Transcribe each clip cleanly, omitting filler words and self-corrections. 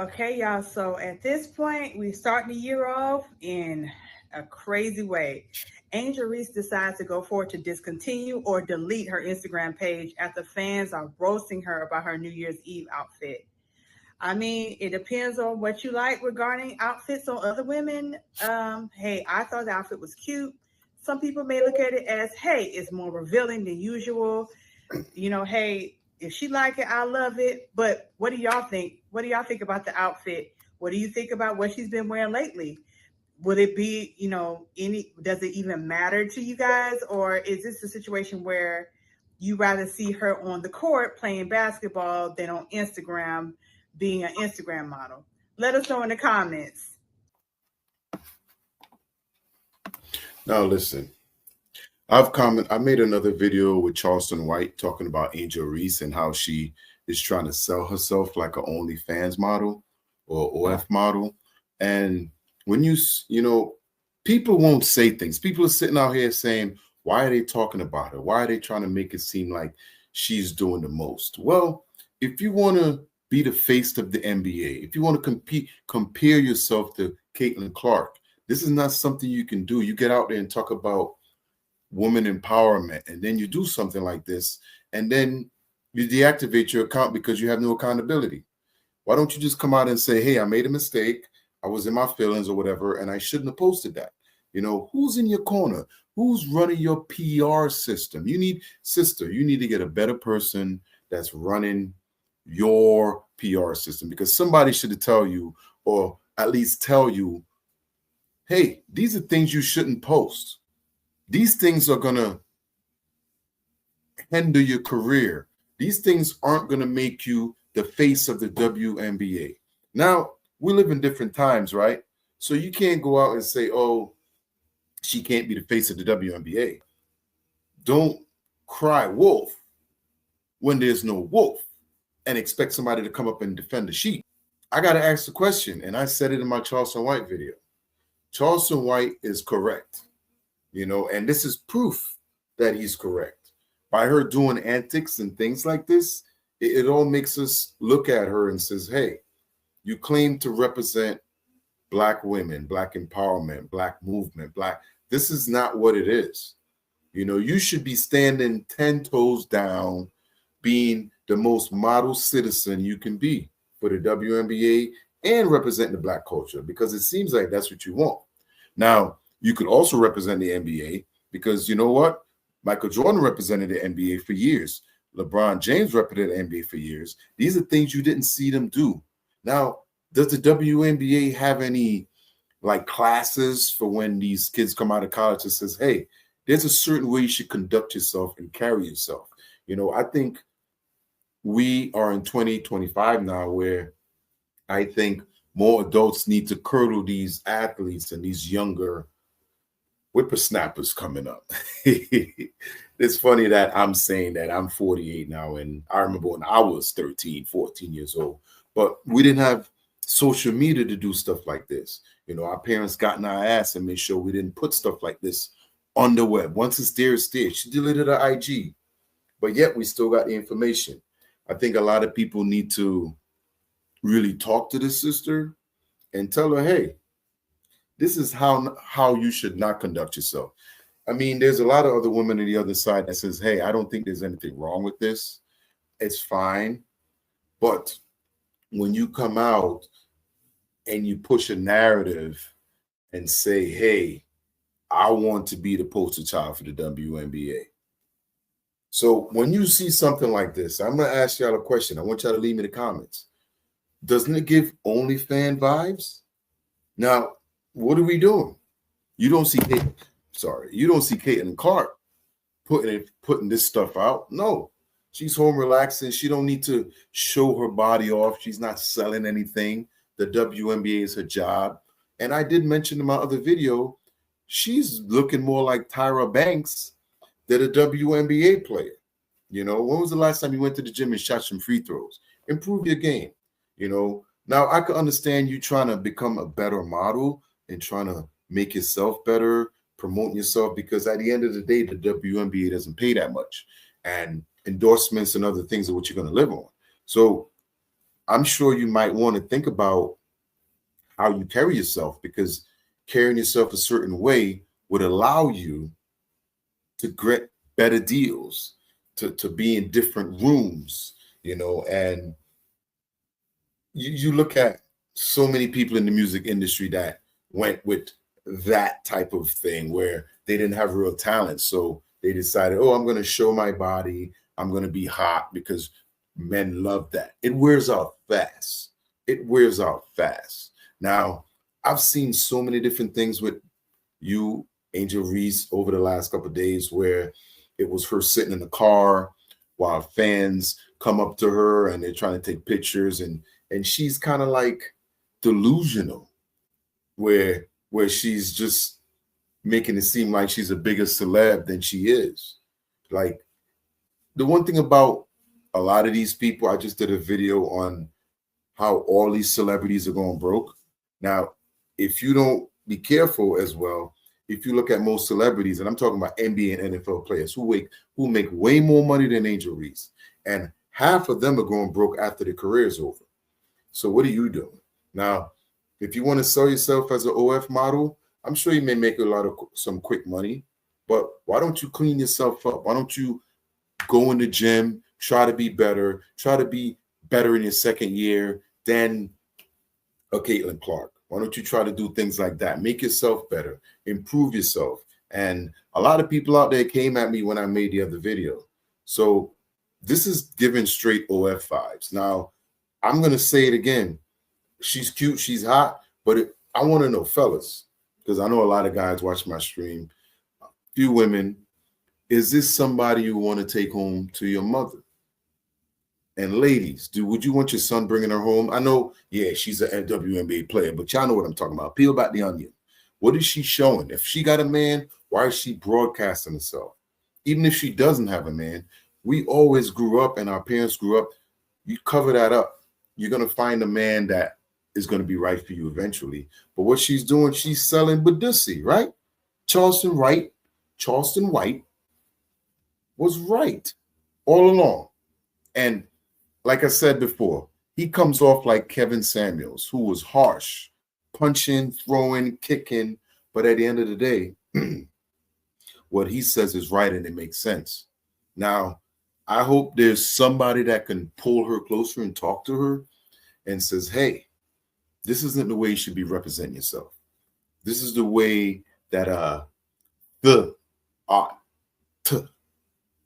Okay, y'all. So at this point, we're starting the year off in a crazy way. Angel Reese decides to go forward to discontinue or delete her Instagram page after fans are roasting her about her New Year's Eve outfit. I mean, it depends on what you like regarding outfits on other women. Hey, I thought the outfit was cute. Some people may look at it as, hey, it's more revealing than usual. Hey, if she like it, I love it. But what do y'all think? What do y'all think about the outfit? What do you think about what she's been wearing lately? Would it be, any, does it even matter to you guys? Or is this a situation where you rather see her on the court playing basketball than on Instagram being an Instagram model? Let us know in the comments. Now listen, I made another video with Charleston White talking about Angel Reese and how she is trying to sell herself like an OnlyFans model or OF model. And when people won't say things. People are sitting out here saying, why are they talking about her? Why are they trying to make it seem like she's doing the most? Well, if you want to be the face of the NBA, if you want to compare yourself to Caitlin Clark, this is not something you can do. You get out there and talk about woman empowerment, and then you do something like this, and then you deactivate your account because you have no accountability. Why don't you just come out and say, hey, I made a mistake, I was in my feelings or whatever, and I shouldn't have posted that? Who's in your corner? Who's running your PR system? You need to get a better person that's running your PR system, because somebody should tell you, or at least tell you, hey, these are things you shouldn't post. These things are going to hinder your career. These things aren't going to make you the face of the WNBA. Now, we live in different times, right? So you can't go out and say, oh, she can't be the face of the WNBA. Don't cry wolf when there's no wolf and expect somebody to come up and defend the sheep. I got to ask the question, and I said it in my Charleston White video. Charleston White is correct. And this is proof that he's correct. By her doing antics and things like this, it all makes us look at her and says, hey, you claim to represent Black women, Black empowerment, Black movement, this is not what it is. You should be standing 10 toes down, being the most model citizen you can be for the WNBA and representing the Black culture, because it seems like that's what you want. Now, you could also represent the NBA, because you know what? Michael Jordan represented the NBA for years. LeBron James represented the NBA for years. These are things you didn't see them do. Now, does the WNBA have any classes for when these kids come out of college that says, hey, there's a certain way you should conduct yourself and carry yourself? I think we are in 2025 now, where I think more adults need to curdle these athletes and these younger whippersnappers coming up. It's funny that I'm saying that. I'm 48 now, and I remember when I was 13, 14 years old, but we didn't have social media to do stuff like this. Our parents got in our ass and made sure we didn't put stuff like this on the web. Once it's there, it's there. She deleted her IG, but yet we still got the information. I think a lot of people need to really talk to this sister and tell her, hey, this is how you should not conduct yourself. I mean, there's a lot of other women on the other side that says, hey, I don't think there's anything wrong with this. It's fine. But when you come out and you push a narrative and say, hey, I want to be the poster child for the WNBA. So when you see something like this, I'm going to ask y'all a question. I want y'all to leave me the comments. Doesn't it give OnlyFans vibes? Now, what are we doing? You don't see Caitlin Clark putting this stuff out. No, she's home relaxing. She don't need to show her body off. She's not selling anything. The WNBA is her job. And I did mention in my other video, she's looking more like Tyra Banks than a WNBA player. When was the last time you went to the gym and shot some free throws? Improve your game. Now I can understand you trying to become a better model and trying to make yourself better, promoting yourself, because at the end of the day, the WNBA doesn't pay that much, and endorsements and other things are what you're going to live on. So I'm sure you might want to think about how you carry yourself, because carrying yourself a certain way would allow you to get better deals, to be in different rooms, and you look at so many people in the music industry that went with that type of thing where they didn't have real talent. So they decided, oh, I'm going to show my body. I'm going to be hot, because men love that. It wears out fast. It wears out fast. Now, I've seen so many different things with you, Angel Reese, over the last couple of days, where it was her sitting in the car while fans come up to her and they're trying to take pictures, and she's kind of like delusional, where she's just making it seem like she's a bigger celeb than she is. Like, the one thing about a lot of these people, I just did a video on how all these celebrities are going broke. Now, if you don't be careful as well, if you look at most celebrities, and I'm talking about NBA and NFL players who make way more money than Angel Reese, and half of them are going broke after their career's over. So what are you doing? Now, if you want to sell yourself as an OF model, I'm sure you may make some quick money, but why don't you clean yourself up? Why don't you go in the gym, try to be better in your second year than a Caitlin Clark? Why don't you try to do things like that? Make yourself better, improve yourself. And a lot of people out there came at me when I made the other video. So this is giving straight OF vibes. Now, I'm going to say it again. She's cute, she's hot, but I want to know, fellas, because I know a lot of guys watch my stream, a few women, is this somebody you want to take home to your mother? And ladies, would you want your son bringing her home? I know, yeah, she's a WNBA player, but y'all know what I'm talking about. Peel back the onion. What is she showing? If she got a man, why is she broadcasting herself? Even if she doesn't have a man, we always grew up and our parents grew up. You cover that up. You're going to find a man that is going to be right for you eventually. But what she's doing, she's selling Badusi, right? Charleston White was right all along. And like I said before, he comes off like Kevin Samuels, who was harsh, punching, throwing, kicking. But at the end of the day, what he says is right and it makes sense. Now, I hope there's somebody that can pull her closer and talk to her and says, hey, this isn't the way you should be representing yourself. This is the way that the art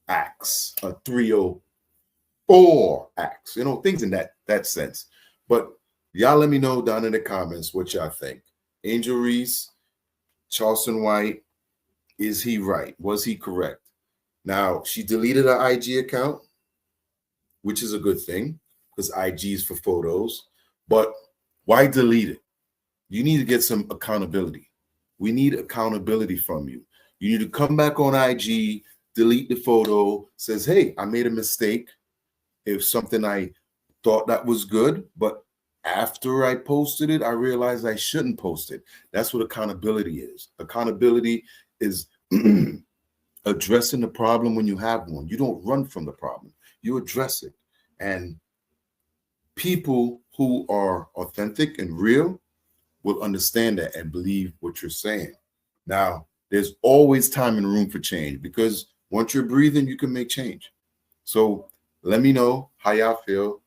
acts, a 304 acts, things in that sense. But y'all let me know down in the comments what y'all think. Angel Reese, Charleston White, is he right? Was he correct? Now, she deleted her IG account, which is a good thing because IG is for photos. But why delete it? You need to get some accountability. We need accountability from you. You need to come back on IG, delete the photo, says, hey, I made a mistake. If something I thought that was good, but after I posted it, I realized I shouldn't post it. That's what accountability is. Accountability is addressing the problem when you have one. You don't run from the problem. You address it. And people who are authentic and real will understand that and believe what you're saying. Now, there's always time and room for change, because once you're breathing, you can make change. So let me know how y'all feel.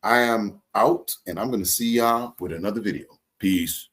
I am out, and I'm going to see y'all with another video. Peace.